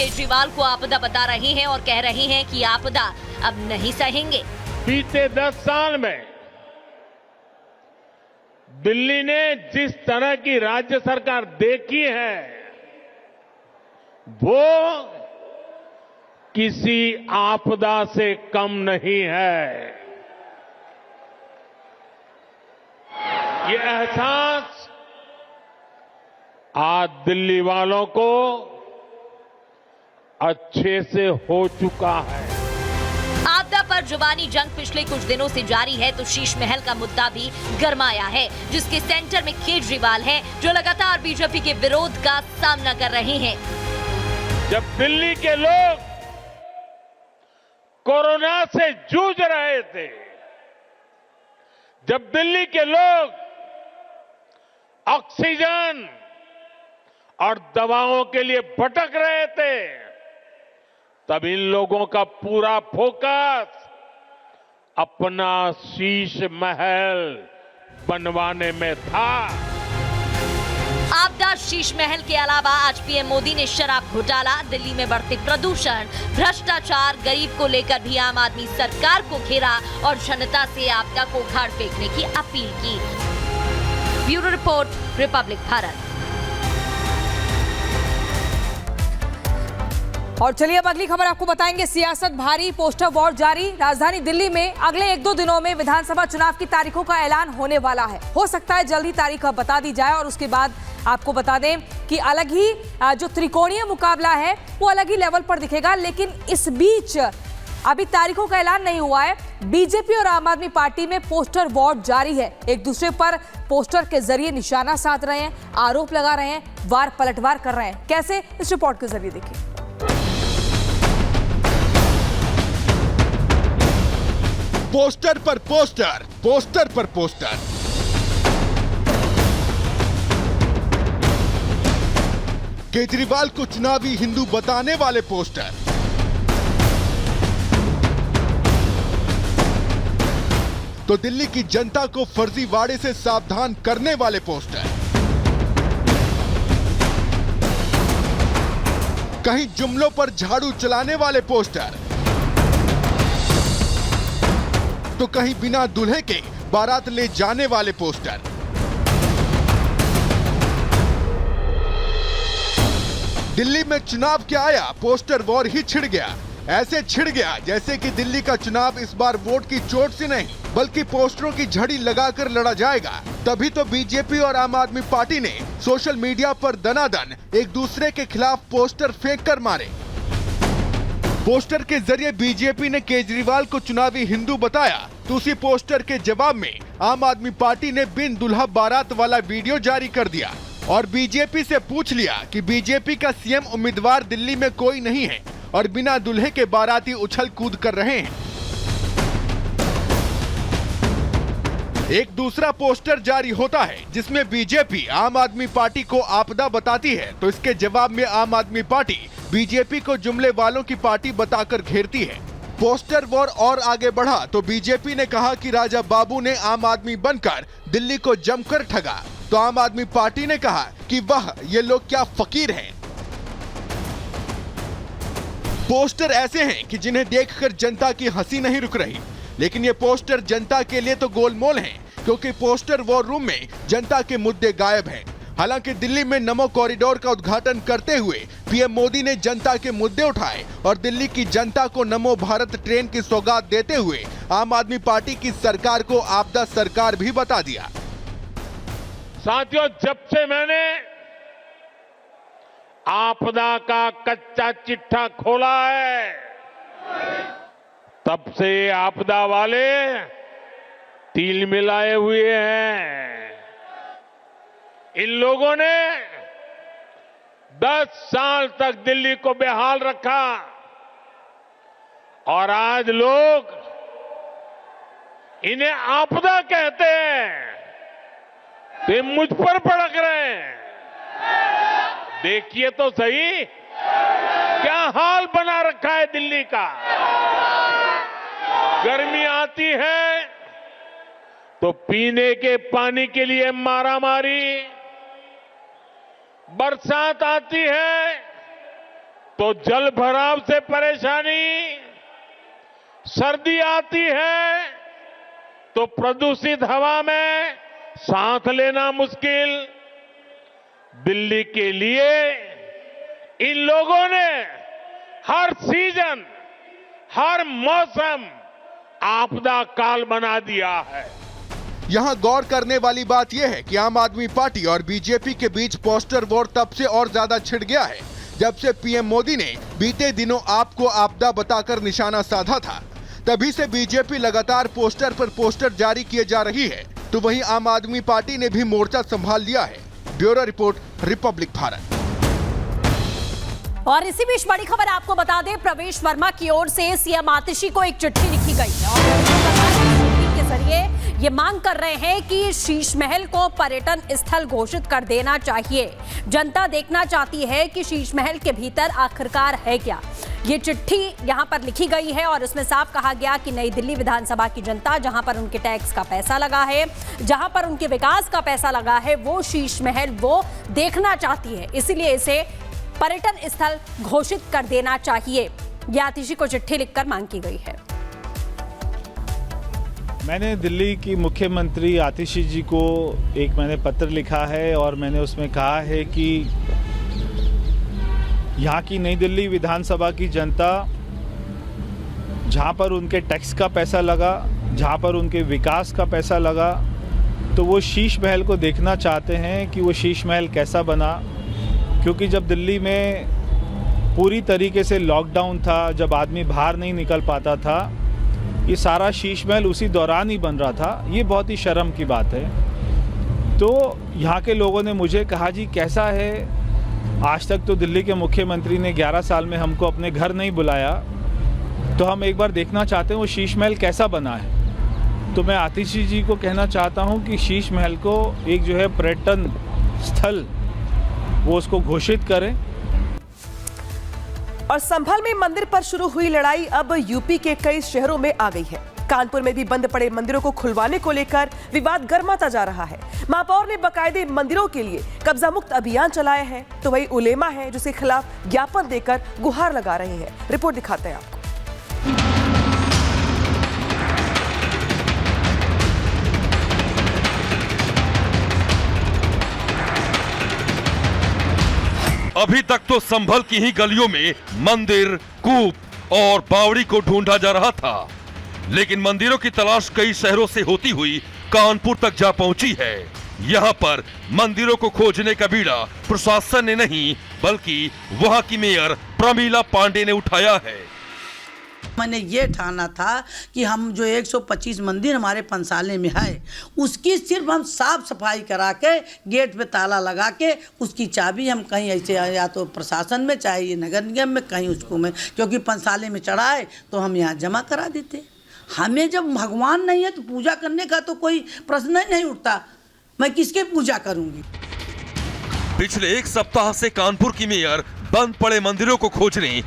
केजरीवाल को आपदा बता रही हैं और कह रही हैं कि आपदा अब नहीं सहेंगे। बीते 10 साल में दिल्ली ने जिस तरह की राज्य सरकार देखी है वो किसी आपदा से कम नहीं है। ये एहसास आज दिल्ली वालों को अच्छे से हो चुका है। आपदा पर जुबानी जंग पिछले कुछ दिनों से जारी है तो शीश महल का मुद्दा भी गरमाया है, जिसके सेंटर में केजरीवाल हैं, जो लगातार बीजेपी के विरोध का सामना कर रहे हैं। जब दिल्ली के लोग कोरोना से जूझ रहे थे, जब दिल्ली के लोग ऑक्सीजन और दवाओं के लिए भटक रहे थे, तब इन लोगों का पूरा फोकस अपना शीश महल बनवाने में था। आपदा शीश महल के अलावा आज पीएम मोदी ने शराब घोटाला, दिल्ली में बढ़ते प्रदूषण, भ्रष्टाचार, गरीब को लेकर भी आम आदमी सरकार को घेरा और जनता से आपदा को उखाड़ फेंकने की अपील की। Bureau report, Republic Bharat. और चलिए अब अगली खबर आपको बताएंगे। सियासत भारी, पोस्टर वॉर जारी। राजधानी दिल्ली में अगले 1-2 दिनों में विधानसभा चुनाव की तारीखों का ऐलान होने वाला है। हो सकता है जल्द ही तारीख बता दी जाए और उसके बाद आपको बता दें कि अलग ही जो त्रिकोणीय मुकाबला है वो अलग ही लेवल पर दिखेगा। लेकिन इस बीच अभी तारीखों का ऐलान नहीं हुआ है। बीजेपी और आम आदमी पार्टी में पोस्टर वॉर जारी है। एक दूसरे पर पोस्टर के जरिए निशाना साध रहे हैं, आरोप लगा रहे हैं, वार पलटवार कर रहे हैं। कैसे, इस रिपोर्ट के जरिए देखिए। पोस्टर पर पोस्टर, पोस्टर पर पोस्टर। केजरीवाल को चुनावी हिंदू बताने वाले पोस्टर, तो दिल्ली की जनता को फर्जीवाड़े से सावधान करने वाले पोस्टर। कहीं जुमलों पर झाड़ू चलाने वाले पोस्टर, तो कहीं बिना दूल्हे के बारात ले जाने वाले पोस्टर। दिल्ली में चुनाव क्या आया, पोस्टर वॉर ही छिड़ गया। ऐसे छिड़ गया जैसे कि दिल्ली का चुनाव इस बार वोट की चोट से नहीं बल्कि पोस्टरों की झड़ी लगाकर लड़ा जाएगा। तभी तो बीजेपी और आम आदमी पार्टी ने सोशल मीडिया पर दनादन एक दूसरे के खिलाफ पोस्टर फेंक कर मारे। पोस्टर के जरिए बीजेपी ने केजरीवाल को चुनावी हिंदू बताया, तो उसी पोस्टर के जवाब में आम आदमी पार्टी ने बिन दुल्हा बारात वाला वीडियो जारी कर दिया और बीजेपी से पूछ लिया कि बीजेपी का सीएम उम्मीदवार दिल्ली में कोई नहीं है और बिना दुल्हे के बाराती उछल कूद कर रहे हैं। एक दूसरा पोस्टर जारी होता है जिसमें बीजेपी आम आदमी पार्टी को आपदा बताती है, तो इसके जवाब में आम आदमी पार्टी बीजेपी को जुमले वालों की पार्टी बताकर घेरती है। पोस्टर वॉर और आगे बढ़ा तो बीजेपी ने कहा कि राजा बाबू ने आम आदमी बनकर दिल्ली को जमकर ठगा, तो आम आदमी पार्टी ने कहा कि वाह ये लोग क्या फकीर हैं। पोस्टर ऐसे हैं कि जिन्हें देखकर जनता की हंसी नहीं रुक रही, लेकिन ये पोस्टर जनता के लिए तो गोलमोल हैं, क्योंकि पोस्टर वॉर रूम में जनता के मुद्दे गायब हैं। हालांकि दिल्ली में नमो कॉरिडोर का उद्घाटन करते हुए पीएम मोदी ने जनता के मुद्दे उठाए और दिल्ली की जनता को नमो भारत ट्रेन की सौगात देते हुए आम आदमी पार्टी की सरकार को आपदा सरकार भी बता दिया। साथियों, जब से मैंने आपदा का कच्चा चिट्ठा खोला है, तब से आपदा वाले तिल मिलाए हुए हैं। इन लोगों ने 10 साल तक दिल्ली को बेहाल रखा और आज लोग इन्हें आपदा कहते हैं, तो ये मुझ पर भड़क रहे हैं। देखिए तो सही क्या हाल बना रखा है दिल्ली का। गर्मी आती है तो पीने के पानी के लिए मारामारी, बरसात आती है तो जल भराव से परेशानी, सर्दी आती है तो प्रदूषित हवा में सांस लेना मुश्किल। दिल्ली के लिए इन लोगों ने हर सीजन, हर मौसम आपदा काल बना दिया है। यहाँ गौर करने वाली बात यह है कि आम आदमी पार्टी और बीजेपी के बीच पोस्टर वॉर तब से और ज्यादा छिड़ गया है जब से पीएम मोदी ने बीते दिनों आपको आपदा बताकर निशाना साधा था। तभी से बीजेपी लगातार पोस्टर पर पोस्टर जारी किए जा रही है, तो वहीं आम आदमी पार्टी ने भी मोर्चा संभाल लिया है। Bureau report, Republic Bharat. और इसी बीच बड़ी खबर आपको बता दें, प्रवेश वर्मा की ओर से सीएम आतिशी को एक चिट्ठी लिखी गई है और के जरिए ये मांग कर रहे हैं कि शीश महल को पर्यटन स्थल घोषित कर देना चाहिए। जनता देखना चाहती है कि शीश महल के भीतर आखिरकार है क्या। ये चिट्ठी यहां पर लिखी गई है और इसमें साफ कहा गया कि नई दिल्ली विधानसभा की जनता, जहां पर उनके टैक्स का पैसा लगा है, जहां पर उनके विकास का पैसा लगा है, वो शीश महल वो देखना चाहती है। इसीलिए इसे पर्यटन स्थल घोषित कर देना चाहिए। यह आतिशी को चिट्ठी लिखकर मांग की गई है। मैंने दिल्ली की मुख्यमंत्री आतिशी जी को मैंने पत्र लिखा है और मैंने उसमें कहा है कि यहाँ की नई दिल्ली विधानसभा की जनता, जहाँ पर उनके टैक्स का पैसा लगा, जहाँ पर उनके विकास का पैसा लगा, तो वो शीश महल को देखना चाहते हैं कि वो शीश महल कैसा बना। क्योंकि जब दिल्ली में पूरी तरीके से लॉकडाउन था, जब आदमी बाहर नहीं निकल पाता था, ये सारा शीश महल उसी दौरान ही बन रहा था। ये बहुत ही शर्म की बात है। तो यहाँ के लोगों ने मुझे कहा, जी कैसा है, आज तक तो दिल्ली के मुख्यमंत्री ने 11 साल में हमको अपने घर नहीं बुलाया, तो हम एक बार देखना चाहते हैं वो शीश महल कैसा बना है। तो मैं आतिशी जी को कहना चाहता हूँ कि शीश महल को एक जो है पर्यटन स्थल, वो उसको घोषित करें। और संभल में मंदिर पर शुरू हुई लड़ाई अब यूपी के कई शहरों में आ गई है। कानपुर में भी बंद पड़े मंदिरों को खुलवाने को लेकर विवाद गर्माता जा रहा है। महापौर ने बाकायदे मंदिरों के लिए कब्जा मुक्त अभियान चलाया है, तो वही उलेमा है जिसके खिलाफ ज्ञापन देकर गुहार लगा रहे हैं। रिपोर्ट दिखाते हैं आपको। अभी तक तो संभल की ही गलियों में मंदिर, कूप और बावड़ी को ढूंढा जा रहा था, लेकिन मंदिरों की तलाश कई शहरों से होती हुई कानपुर तक जा पहुंची है। यहां पर मंदिरों को खोजने का बीड़ा प्रशासन ने नहीं, बल्कि वहां की मेयर प्रमीला पांडे ने उठाया है। मैंने ये ठाना था कि हम जो 125 मंदिर हमारे पंसाले में है, उसकी सिर्फ हम साफ सफाई करा के गेट पे ताला लगा के उसकी चाबी हम कहीं ऐसे या तो प्रशासन में, चाहे ये नगर निगम में, कहीं उसको में, क्योंकि पंसाले में चढ़ाए तो हम यहाँ जमा करा देते। हमें जब भगवान नहीं है तो पूजा करने का तो कोई प्रश्न ही नहीं उठता। मैं किसके पूजा करूंगी। पिछले एक सप्ताह से कानपुर की मेयर बंद पड़े मंदिरों को खोजने